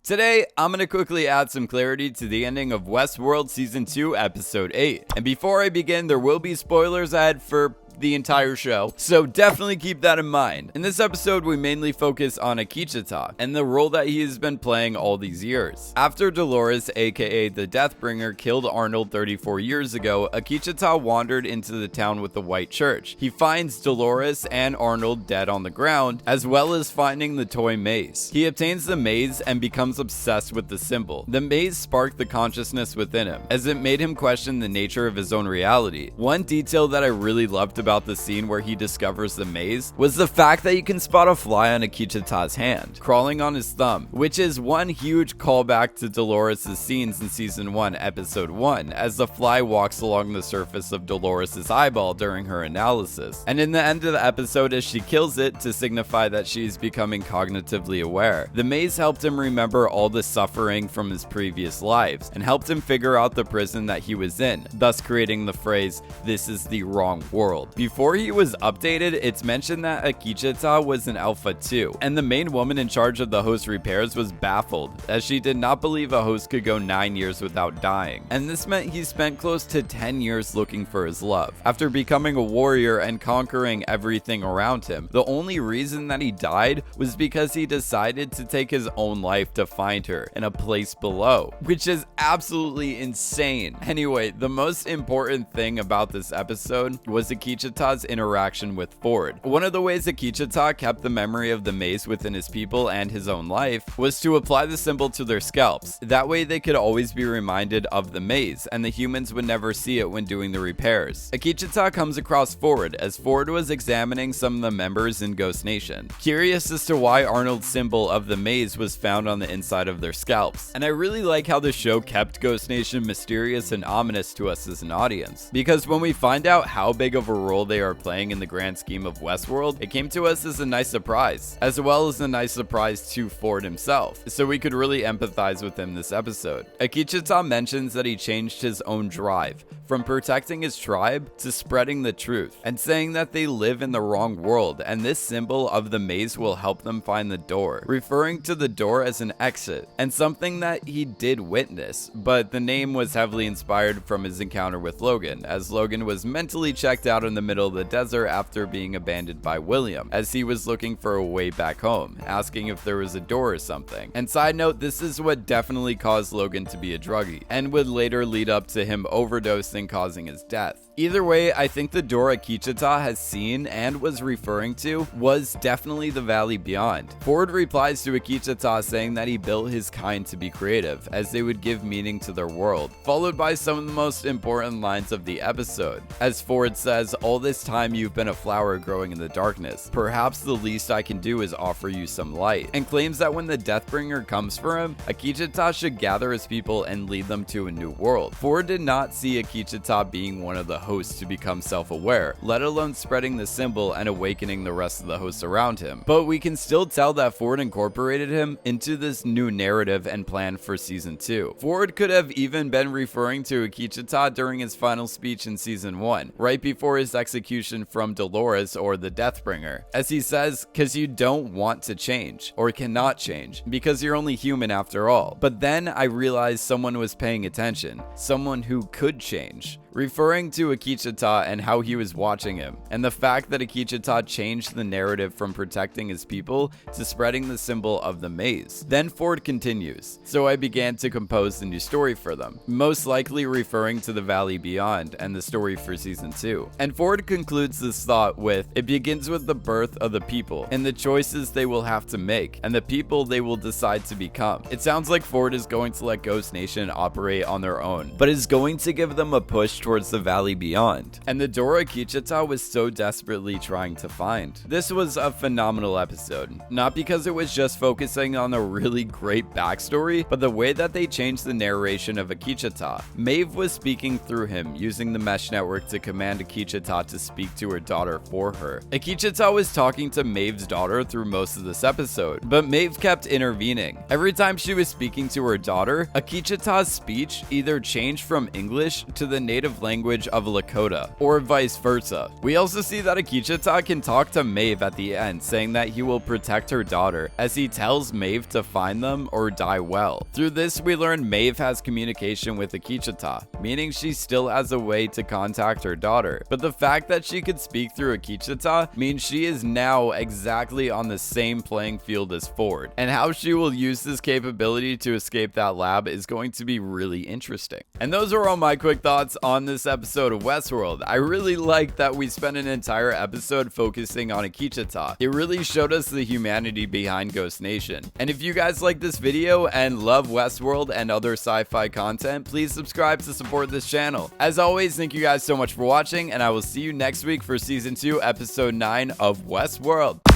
Today, I'm going to quickly add some clarity to the ending of Westworld Season 2, Episode 8. And before I begin, there will be spoilers ahead for the entire show, so definitely keep that in mind. In this episode, we mainly focus on Kiksuya and the role that he has been playing all these years. After Dolores, aka the Deathbringer, killed Arnold 34 years ago, Kiksuya wandered into the town with the White Church. He finds Dolores and Arnold dead on the ground, as well as finding the toy maze. He obtains the maze and becomes obsessed with the symbol. The maze sparked the consciousness within him, as it made him question the nature of his own reality. One detail that I really loved about the scene where he discovers the maze was the fact that you can spot a fly on Kiksuya's hand, crawling on his thumb, which is one huge callback to Dolores' scenes in Season 1, Episode 1, as the fly walks along the surface of Dolores' eyeball during her analysis. And in the end of the episode, as she kills it to signify that she is becoming cognitively aware, the maze helped him remember all the suffering from his previous lives, and helped him figure out the prison that he was in, thus creating the phrase, "This is the wrong world." Before he was updated, it's mentioned that Kiksuya was an Alpha too, and the main woman in charge of the host repairs was baffled, as she did not believe a host could go 9 years without dying. And this meant he spent close to 10 years looking for his love. After becoming a warrior and conquering everything around him, the only reason that he died was because he decided to take his own life to find her in a place below, which is absolutely insane. Anyway, the most important thing about this episode was Kiksuya's interaction with Ford. One of the ways that Kiksuya kept the memory of the maze within his people and his own life was to apply the symbol to their scalps. That way they could always be reminded of the maze, and the humans would never see it when doing the repairs. Kiksuya comes across Ford as Ford was examining some of the members in Ghost Nation, curious as to why Arnold's symbol of the maze was found on the inside of their scalps. And I really like how the show kept Ghost Nation mysterious and ominous to us as an audience, because when we find out how big of a role they are playing in the grand scheme of Westworld, it came to us as a nice surprise, as well as a nice surprise to Ford himself, so we could really empathize with him this episode. Kiksuya mentions that he changed his own drive from protecting his tribe to spreading the truth, and saying that they live in the wrong world, and this symbol of the maze will help them find the door, referring to the door as an exit, and something that he did witness, but the name was heavily inspired from his encounter with Logan, as Logan was mentally checked out in the middle of the desert after being abandoned by William, as he was looking for a way back home, asking if there was a door or something. And side note, this is what definitely caused Logan to be a druggie, and would later lead up to him overdosing, causing his death. Either way, I think the door Kiksuya has seen and was referring to was definitely the Valley Beyond. Ford replies to Kiksuya saying that he built his kind to be creative, as they would give meaning to their world, followed by some of the most important lines of the episode, as Ford says, "All this time you've been a flower growing in the darkness. Perhaps the least I can do is offer you some light," and claims that when the Deathbringer comes for him, Kiksuya should gather his people and lead them to a new world. Ford did not see Kiksuya being one of the hosts to become self-aware, let alone spreading the symbol and awakening the rest of the hosts around him. But we can still tell that Ford incorporated him into this new narrative and plan for Season 2. Ford could have even been referring to Kiksuya during his final speech in Season 1, right before his execution from Dolores or the Deathbringer, as he says, "'Cause you don't want to change, or cannot change, because you're only human after all." But then I realized someone was paying attention, someone who could change, referring to Kiksuya and how he was watching him, and the fact that Kiksuya changed the narrative from protecting his people to spreading the symbol of the maze. Then Ford continues, "So I began to compose the new story for them," most likely referring to the Valley Beyond and the story for Season 2. And Ford concludes this thought with, "It begins with the birth of the people, and the choices they will have to make, and the people they will decide to become." It sounds like Ford is going to let Ghost Nation operate on their own, but is going to give them a push towards the Valley Beyond, and the door Kiksuya was so desperately trying to find. This was a phenomenal episode, not because it was just focusing on a really great backstory, but the way that they changed the narration of Kiksuya. Maeve was speaking through him, using the mesh network to command Kiksuya to speak to her daughter for her. Kiksuya was talking to Maeve's daughter through most of this episode, but Maeve kept intervening. Every time she was speaking to her daughter, Kiksuya's speech either changed from English to the native native language of Lakota, or vice versa. We also see that Akichita can talk to Maeve at the end, saying that he will protect her daughter, as he tells Maeve to find them or die well. Through this, we learn Maeve has communication with Akichita, meaning she still has a way to contact her daughter. But the fact that she could speak through Akichita means she is now exactly on the same playing field as Ford, and how she will use this capability to escape that lab is going to be really interesting. And those are all my quick thoughts on this episode of Westworld. I really like that we spent an entire episode focusing on Akichita. It really showed us the humanity behind Ghost Nation. And if you guys like this video and love Westworld and other sci-fi content, please subscribe to support this channel. As always, thank you guys so much for watching, and I will see you next week for season 2, episode 9 of Westworld.